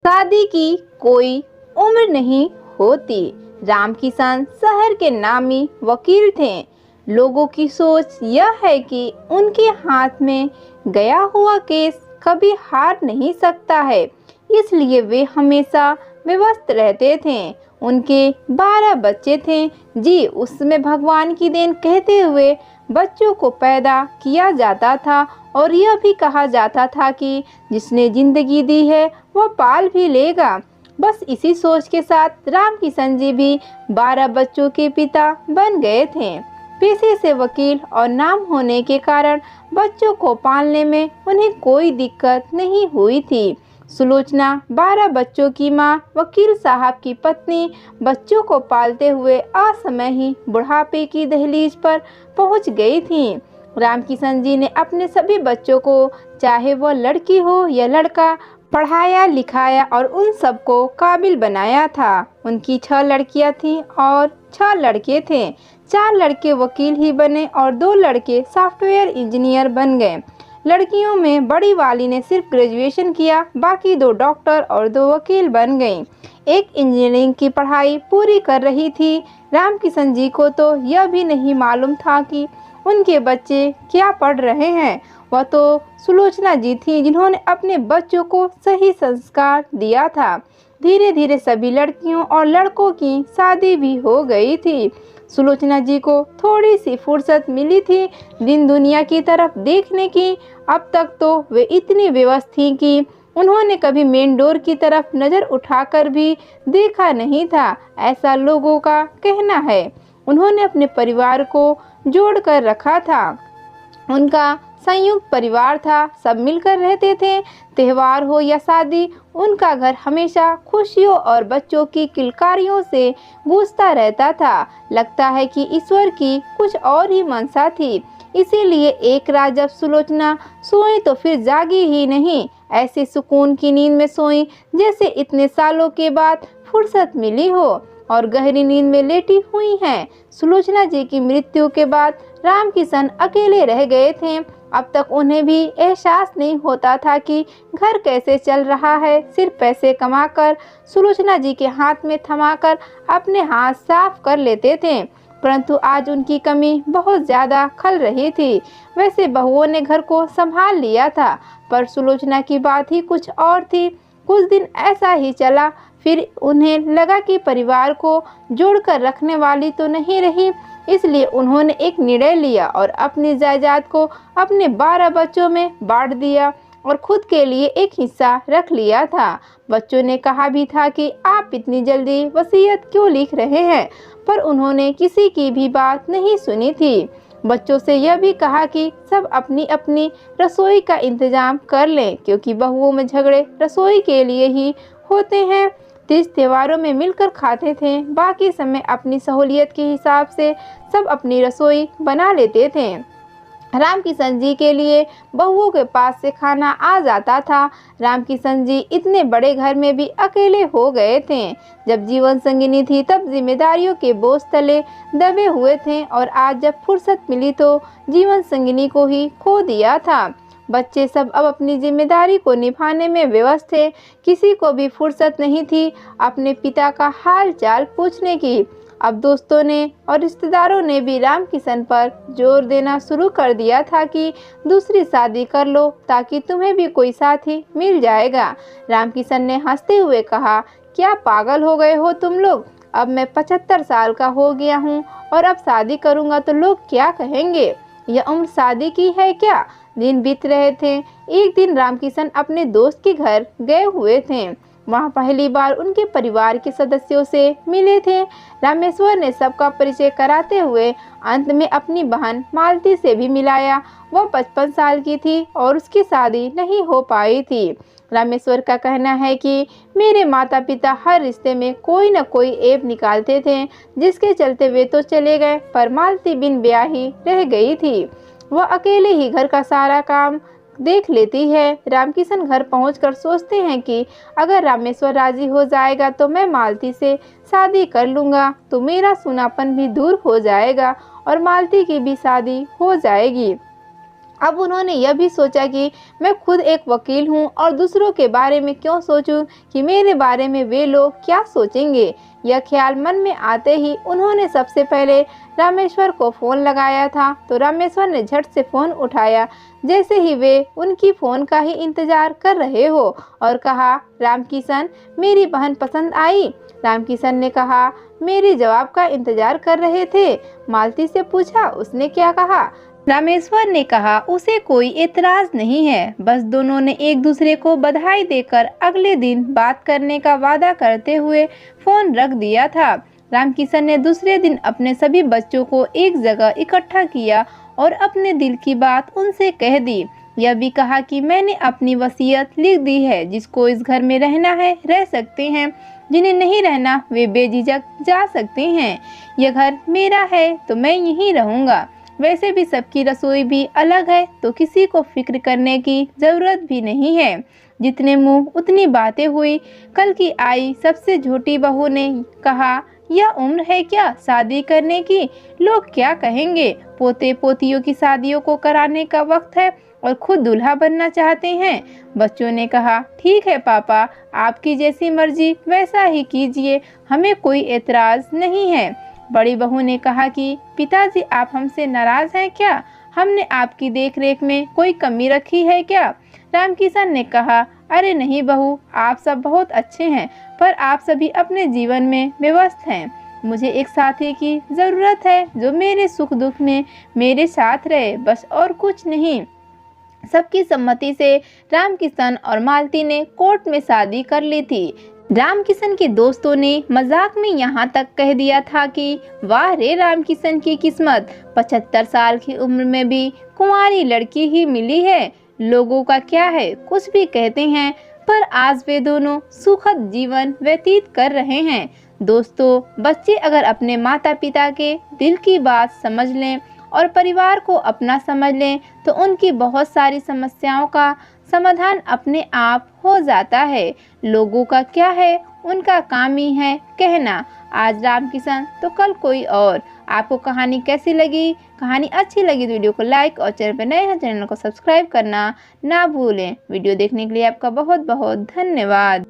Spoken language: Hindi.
शादी की कोई उम्र नहीं होती। रामकिशन शहर के नामी वकील थे। लोगों की सोच यह है कि उनके हाथ में गया हुआ केस कभी हार नहीं सकता है, इसलिए वे हमेशा व्यस्त रहते थे। उनके 12 बच्चे थे जी, उसमें भगवान की देन कहते हुए बच्चों को पैदा किया जाता था और यह भी कहा जाता था कि जिसने जिंदगी दी है वह पाल भी लेगा। बस इसी सोच के साथ रामकिशन जी भी 12 बच्चों के पिता बन गए थे। पेशे से वकील और नाम होने के कारण बच्चों को पालने में उन्हें कोई दिक्कत नहीं हुई थी। सुलोचना 12 बच्चों की मां, वकील साहब की पत्नी, बच्चों को पालते हुए असमय ही बुढ़ापे की दहलीज पर पहुंच गई थी। रामकिशन जी ने अपने सभी बच्चों को, चाहे वह लड़की हो या लड़का, पढ़ाया लिखाया और उन सबको काबिल बनाया था। उनकी 6 लड़कियां थीं और 6 लड़के थे। 4 लड़के वकील ही बने और 2 लड़के सॉफ्टवेयर इंजीनियर बन गए। लड़कियों में बड़ी वाली ने सिर्फ ग्रेजुएशन किया, बाकी 2 डॉक्टर और 2 वकील बन गईं। एक इंजीनियरिंग की पढ़ाई पूरी कर रही थी। रामकिशन जी को तो यह भी नहीं मालूम था कि उनके बच्चे क्या पढ़ रहे हैं। वह तो सुलोचना जी थी जिन्होंने अपने बच्चों को सही संस्कार दिया था। धीरे धीरे सभी लड़कियों और लड़कों की शादी भी हो गई थी। सुलोचना जी को थोड़ी सी फुर्सत मिली थी दिन दुनिया की तरफ देखने की। अब तक तो वे इतनी व्यस्त थीं कि उन्होंने कभी मेन डोर की तरफ नज़र उठाकर भी देखा नहीं था, ऐसा लोगों का कहना है। उन्होंने अपने परिवार को जोड़ कर रखा था। उनका संयुक्त परिवार था, सब मिलकर रहते थे। त्यौहार हो या शादी, उनका घर हमेशा खुशियों और बच्चों की किलकारियों से गूंजता रहता था। लगता है कि ईश्वर की कुछ और ही मंशा थी। इसीलिए एक रात जब सुलोचना सोई तो फिर जागी ही नहीं, ऐसे सुकून की नींद में सोई जैसे इतने सालों के बाद फुर्सत मिली हो और गहरी नींद में लेटी हुई हैं। सुलोचना जी की मृत्यु के बाद रामकिशन अकेले रह गए थे। अब तक उन्हें भी एहसास नहीं होता था कि घर कैसे चल रहा है। सिर्फ पैसे कमाकर सुलोचना जी के हाथ में थमाकर अपने हाथ साफ कर लेते थे, परंतु आज उनकी कमी बहुत ज़्यादा खल रही थी। वैसे बहुओं ने घर को संभाल लिया था, पर सुलोचना की बात ही कुछ और थी। कुछ दिन ऐसा ही चला, फिर उन्हें लगा कि परिवार को जोड़कर रखने वाली तो नहीं रही, इसलिए उन्होंने एक निर्णय लिया और अपनी जायदाद को अपने 12 बच्चों में बांट दिया और खुद के लिए एक हिस्सा रख लिया था। बच्चों ने कहा भी था कि आप इतनी जल्दी वसीयत क्यों लिख रहे हैं, पर उन्होंने किसी की भी बात नहीं सुनी थी। बच्चों से यह भी कहा कि सब अपनी अपनी रसोई का इंतजाम कर लें, क्योंकि बहुओं में झगड़े रसोई के लिए ही होते हैं। तीज त्योहारों में मिलकर खाते थे, बाकी समय अपनी सहूलियत के हिसाब से सब अपनी रसोई बना लेते थे। रामकिशन जी के लिए बहुओं के पास से खाना आ जाता था। रामकिशन जी इतने बड़े घर में भी अकेले हो गए थे। जब जीवन संगिनी थी तब जिम्मेदारियों के बोझ तले दबे हुए थे और आज जब फुर्सत मिली तो जीवन संगिनी को ही खो दिया था। बच्चे सब अब अपनी जिम्मेदारी को निभाने में व्यस्त थे। किसी को भी फुर्सत नहीं थी अपने पिता का हाल चाल पूछने की। अब दोस्तों ने और रिश्तेदारों ने भी रामकिशन पर जोर देना शुरू कर दिया था कि दूसरी शादी कर लो ताकि तुम्हें भी कोई साथी मिल जाएगा। रामकिशन ने हंसते हुए कहा, क्या पागल हो गए हो तुम लोग? अब मैं 75 साल का हो गया हूँ और अब शादी करूँगा तो लोग क्या कहेंगे? यह उम्र शादी की है क्या? दिन बीत रहे थे। एक दिन रामकिशन अपने दोस्त के घर गए हुए थे। वहाँ पहली बार उनके परिवार के सदस्यों से मिले थे। रामेश्वर ने सबका परिचय कराते हुए अंत में अपनी बहन मालती से भी मिलाया। वह 55 साल की थी और उसकी शादी नहीं हो पाई थी। रामेश्वर का कहना है कि मेरे माता पिता हर रिश्ते में कोई न कोई ऐब निकालते थे, जिसके चलते वे तो चले गए, पर मालती बिन ब्याही रह गई थी। वह अकेले ही घर का सारा काम देख लेती है। रामकिशन घर पहुंचकर सोचते हैं कि अगर रामेश्वर राजी हो जाएगा तो मैं मालती से शादी कर लूँगा, तो मेरा सूनापन भी दूर हो जाएगा और मालती की भी शादी हो जाएगी। अब उन्होंने यह भी सोचा कि मैं खुद एक वकील हूँ और दूसरों के बारे में क्यों सोचूं कि मेरे बारे में वे लोग क्या सोचेंगे। यह ख्याल मन में आते ही उन्होंने सबसे पहले रामेश्वर को फ़ोन लगाया था, तो रामेश्वर ने झट से फ़ोन उठाया जैसे ही वे उनकी फ़ोन का ही इंतज़ार कर रहे हो और कहा, रामकिशन, मेरी बहन पसंद आई। रामकिशन ने कहा, मेरे जवाब का इंतज़ार कर रहे थे। मालती से पूछा, उसने क्या कहा? रामेश्वर ने कहा, उसे कोई एतराज़ नहीं है, बस दोनों ने एक दूसरे को बधाई देकर अगले दिन बात करने का वादा करते हुए फ़ोन रख दिया था। रामकिशन ने दूसरे दिन अपने सभी बच्चों को एक जगह इकट्ठा किया और अपने दिल की बात उनसे कह दी। यह भी कहा कि मैंने अपनी वसीयत लिख दी है, जिसको इस घर में रहना है रह सकते हैं, जिन्हें नहीं रहना वे बेझिझक जा सकते हैं। यह घर मेरा है तो मैं यहीं रहूँगा। वैसे भी सबकी रसोई भी अलग है, तो किसी को फिक्र करने की ज़रूरत भी नहीं है। जितने मुंह उतनी बातें हुई। कल की आई सबसे छोटी बहू ने कहा, यह उम्र है क्या शादी करने की? लोग क्या कहेंगे? पोते पोतियों की शादियों को कराने का वक्त है और खुद दूल्हा बनना चाहते हैं। बच्चों ने कहा, ठीक है पापा, आपकी जैसी मर्जी वैसा ही कीजिए, हमें कोई एतराज़ नहीं है। बड़ी बहू ने कहा कि पिताजी, आप हमसे नाराज़ हैं क्या? हमने आपकी देखरेख में कोई कमी रखी है क्या? रामकिशन ने कहा, अरे नहीं बहू, आप सब बहुत अच्छे हैं, पर आप सभी अपने जीवन में व्यस्त हैं। मुझे एक साथी की ज़रूरत है जो मेरे सुख दुख में मेरे साथ रहे, बस और कुछ नहीं। सबकी सम्मति से रामकिशन और मालती ने कोर्ट में शादी कर ली थी। रामकिशन के दोस्तों ने मजाक में यहाँ तक कह दिया था कि वाह रे रामकिशन की किस्मत, 75 साल की उम्र में भी कुंवारी लड़की ही मिली है। लोगों का क्या है, कुछ भी कहते हैं, पर आज वे दोनों सुखद जीवन व्यतीत कर रहे हैं। दोस्तों, बच्चे अगर अपने माता पिता के दिल की बात समझ लें और परिवार को अपना समझ लें तो उनकी बहुत सारी समस्याओं का समाधान अपने आप हो जाता है। लोगों का क्या है, उनका काम ही है कहना। आज रामकिशन तो कल कोई और। आपको कहानी कैसी लगी? कहानी अच्छी लगी तो वीडियो को लाइक और चैनल पर नए हैं चैनल को सब्सक्राइब करना ना भूलें। वीडियो देखने के लिए आपका बहुत बहुत धन्यवाद।